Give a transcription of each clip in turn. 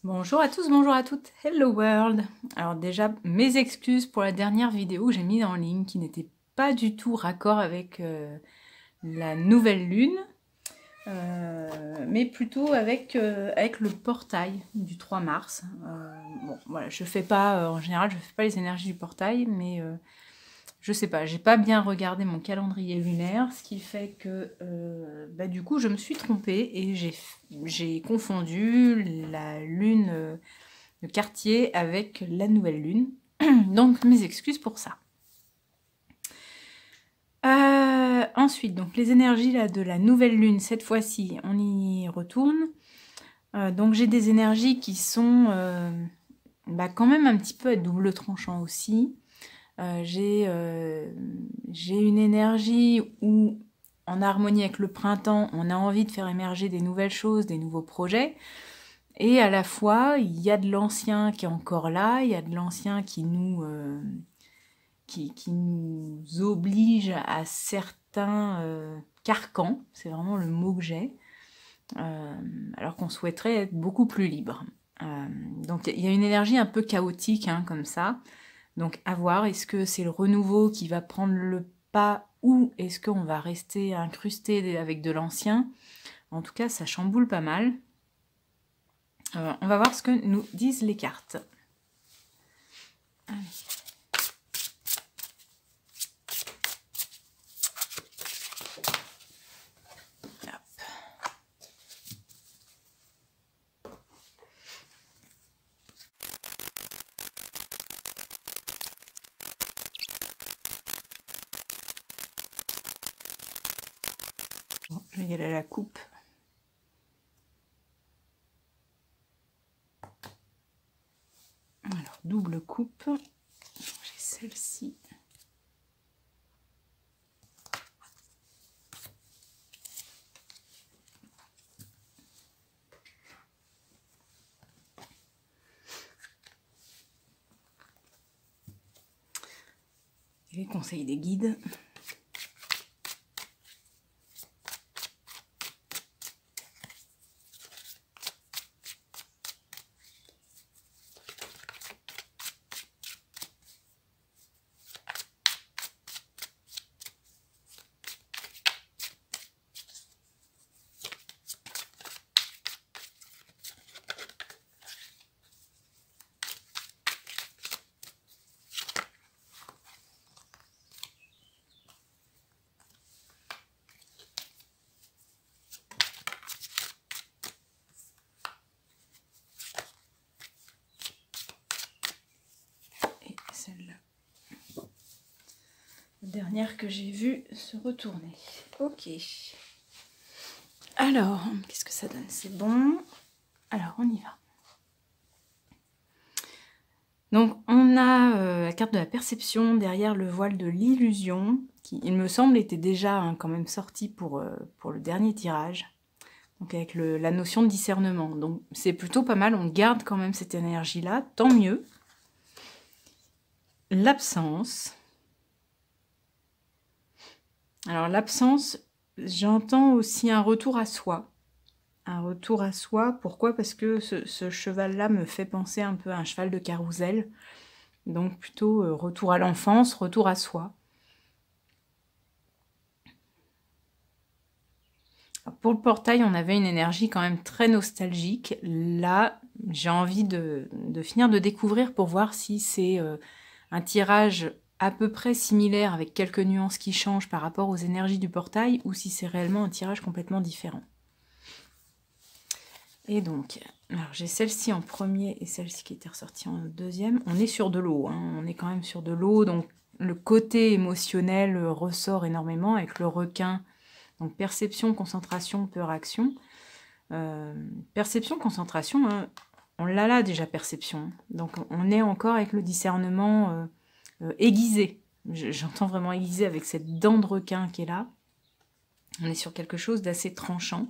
Bonjour à tous, bonjour à toutes, hello world. Alors déjà, mes excuses pour la dernière vidéo que j'ai mise en ligne qui n'était pas du tout raccord avec la nouvelle lune, mais plutôt avec le portail du 3 mars. Bon, voilà, je fais pas, en général, je fais pas les énergies du portail, mais je sais pas, j'ai pas bien regardé mon calendrier lunaire, ce qui fait que du coup je me suis trompée et j'ai confondu la lune de quartier avec la nouvelle lune. Donc mes excuses pour ça. Ensuite, donc les énergies là, de la nouvelle lune, cette fois-ci, on y retourne. Donc j'ai des énergies qui sont quand même un petit peu à double tranchant aussi. J'ai une énergie où, en harmonie avec le printemps, on a envie de faire émerger des nouvelles choses, des nouveaux projets. Et à la fois, il y a de l'ancien qui est encore là, il y a de l'ancien qui nous oblige à certains carcans, c'est vraiment le mot que j'ai, alors qu'on souhaiterait être beaucoup plus libre. Donc il y a une énergie un peu chaotique comme ça. Donc à voir, est-ce que c'est le renouveau qui va prendre le pas ou est-ce qu'on va rester incrusté avec de l'ancien? En tout cas, ça chamboule pas mal. On va voir ce que nous disent les cartes. Allez. Bon, je vais y aller à la coupe. Alors, double coupe. J'ai celle-ci. Et les conseils des guides. Celle-là. La dernière que j'ai vue se retourner. Ok. Alors, qu'est-ce que ça donne? C'est bon. Alors, on y va. Donc, on a la carte de la perception derrière le voile de l'illusion, qui, il me semble, était déjà quand même sortie pour le dernier tirage. Donc, avec la notion de discernement. Donc, c'est plutôt pas mal. On garde quand même cette énergie-là. Tant mieux. L'absence. Alors l'absence, j'entends aussi un retour à soi. Un retour à soi, pourquoi? Parce que ce cheval-là me fait penser un peu à un cheval de carrousel. Donc plutôt retour à l'enfance, retour à soi. Alors, pour le portail, on avait une énergie quand même très nostalgique. Là, j'ai envie de finir de découvrir pour voir si c'est un tirage à peu près similaire avec quelques nuances qui changent par rapport aux énergies du portail ou si c'est réellement un tirage complètement différent. Et donc, alors j'ai celle-ci en premier et celle-ci qui était ressortie en deuxième. On est sur de l'eau, on est quand même sur de l'eau, donc le côté émotionnel ressort énormément avec le requin. Donc perception, concentration, peur, action. Perception, concentration, on l'a là déjà perception. Donc on est encore avec le discernement aiguisé. J'entends vraiment aiguisé avec cette dent de requin qui est là. On est sur quelque chose d'assez tranchant.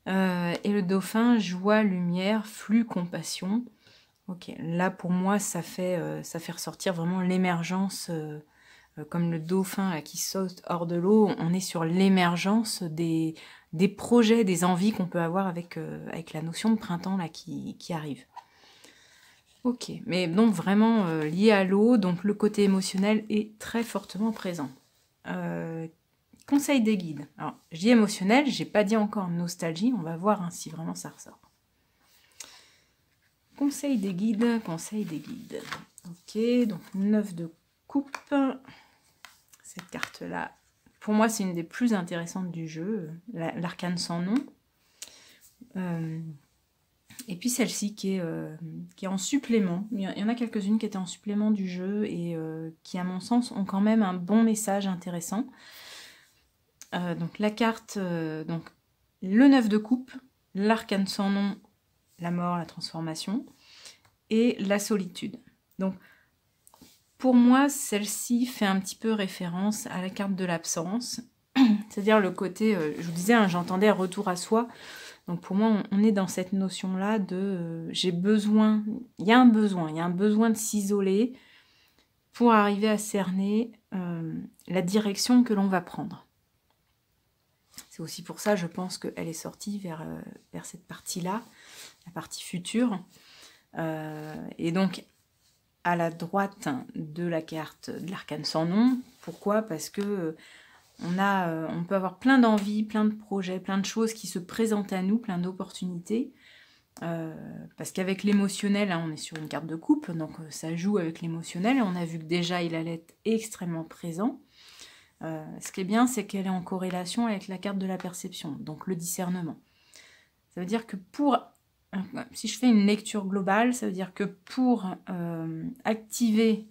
Et le dauphin, joie, lumière, flux, compassion. Ok, là pour moi ça fait ressortir vraiment l'émergence comme le dauphin là, qui saute hors de l'eau, on est sur l'émergence des projets, des envies qu'on peut avoir avec la notion de printemps là, qui arrive. Ok, mais donc vraiment lié à l'eau, donc le côté émotionnel est très fortement présent. Conseil des guides. Alors, je dis émotionnel, j'ai pas dit encore nostalgie, on va voir hein, si vraiment ça ressort. Conseil des guides, conseil des guides. Ok, donc 9 de coupe. Cette carte-là, pour moi, c'est une des plus intéressantes du jeu, l'arcane sans nom. Et puis celle-ci qui est en supplément. Il y en a quelques-unes qui étaient en supplément du jeu et qui, à mon sens, ont quand même un bon message intéressant. Donc la carte, donc le 9 de coupe, l'arcane sans nom, la mort, la transformation, et la solitude. Donc pour moi, celle-ci fait un petit peu référence à la carte de l'absence, c'est-à-dire le côté, je vous disais, hein, j'entendais retour à soi. Donc pour moi, on est dans cette notion-là de j'ai besoin, il y a un besoin de s'isoler pour arriver à cerner la direction que l'on va prendre. C'est aussi pour ça, je pense qu'elle est sortie vers cette partie-là, la partie future. Et donc, à la droite de la carte de l'arcane sans nom. Pourquoi? Parce que on peut avoir plein d'envies, plein de projets, plein de choses qui se présentent à nous, plein d'opportunités. Parce qu'avec l'émotionnel, hein, on est sur une carte de coupe, donc ça joue avec l'émotionnel. On a vu que déjà, il allait être extrêmement présent. Ce qui est bien, c'est qu'elle est en corrélation avec la carte de la perception, donc le discernement. Ça veut dire que si je fais une lecture globale, ça veut dire que pour activer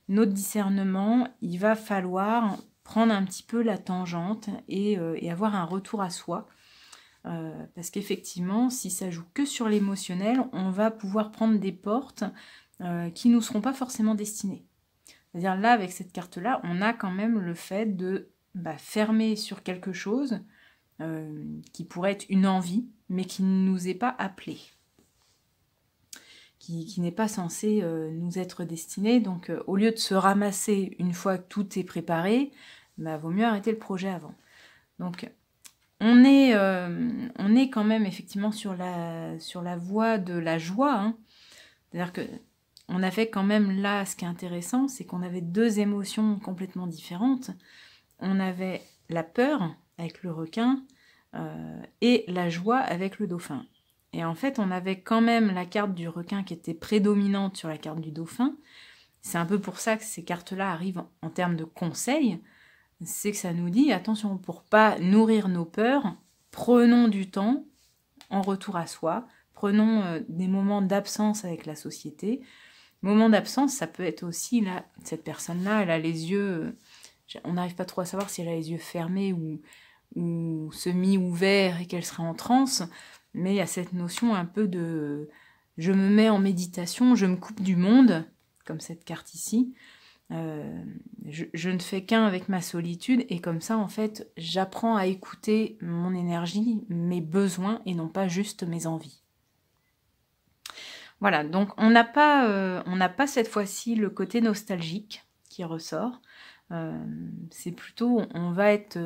notre discernement, il va falloir prendre un petit peu la tangente et avoir un retour à soi. Parce qu'effectivement, si ça joue que sur l'émotionnel, on va pouvoir prendre des portes qui ne nous seront pas forcément destinées. C'est-à-dire là, avec cette carte-là, on a quand même le fait de fermer sur quelque chose qui pourrait être une envie, mais qui ne nous est pas appelé, qui n'est pas censé nous être destiné. Donc au lieu de se ramasser une fois que tout est préparé, vaut mieux arrêter le projet avant. Donc on est quand même effectivement sur la voie de la joie, hein. C'est-à-dire que on avait quand même là, ce qui est intéressant, c'est qu'on avait deux émotions complètement différentes. On avait la peur avec le requin et la joie avec le dauphin. Et en fait, on avait quand même la carte du requin qui était prédominante sur la carte du dauphin. C'est un peu pour ça que ces cartes-là arrivent en termes de conseils. C'est que ça nous dit, attention, pour pas nourrir nos peurs, prenons du temps en retour à soi, prenons des moments d'absence avec la société. Moment d'absence, ça peut être aussi, là, cette personne-là, elle a les yeux, on n'arrive pas trop à savoir si elle a les yeux fermés ou semi-ouverts et qu'elle serait en transe, mais il y a cette notion un peu de je me mets en méditation, je me coupe du monde, comme cette carte ici, je ne fais qu'un avec ma solitude, et comme ça, en fait, j'apprends à écouter mon énergie, mes besoins, et non pas juste mes envies. Voilà, donc on n'a pas cette fois-ci le côté nostalgique qui ressort. C'est plutôt, on va être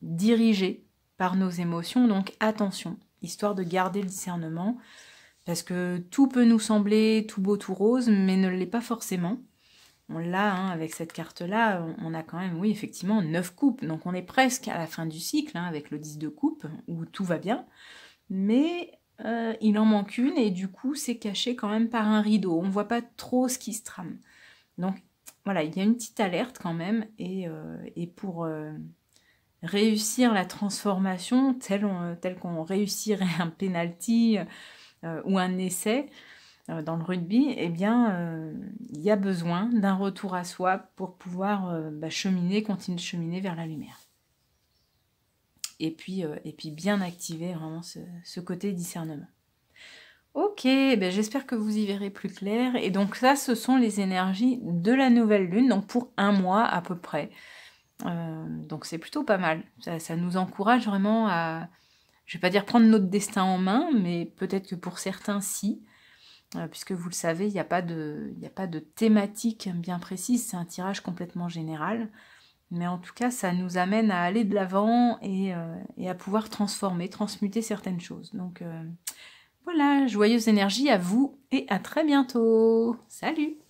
dirigé par nos émotions, donc attention, histoire de garder le discernement, parce que tout peut nous sembler tout beau, tout rose, mais ne l'est pas forcément. On l'a, hein, avec cette carte-là, on a quand même, oui, effectivement, 9 coupes, donc on est presque à la fin du cycle, hein, avec le 10 de coupe, où tout va bien, mais il en manque une, et du coup, c'est caché quand même par un rideau, on ne voit pas trop ce qui se trame. Donc, voilà, il y a une petite alerte quand même, et pour réussir la transformation, telle qu'on réussirait un penalty ou un essai dans le rugby, eh bien, il y a besoin d'un retour à soi pour pouvoir continuer de cheminer vers la lumière. Et puis bien activer vraiment ce côté discernement. Ok, j'espère que vous y verrez plus clair. Et donc ça, ce sont les énergies de la nouvelle lune, donc pour un mois à peu près. Donc c'est plutôt pas mal. Ça nous encourage vraiment à, je vais pas dire prendre notre destin en main, mais peut-être que pour certains, si. puisque vous le savez, il n'y a pas de thématique bien précise, c'est un tirage complètement général. Mais en tout cas, ça nous amène à aller de l'avant et à pouvoir transformer, transmuter certaines choses. Donc voilà, joyeuse énergie à vous et à très bientôt. Salut!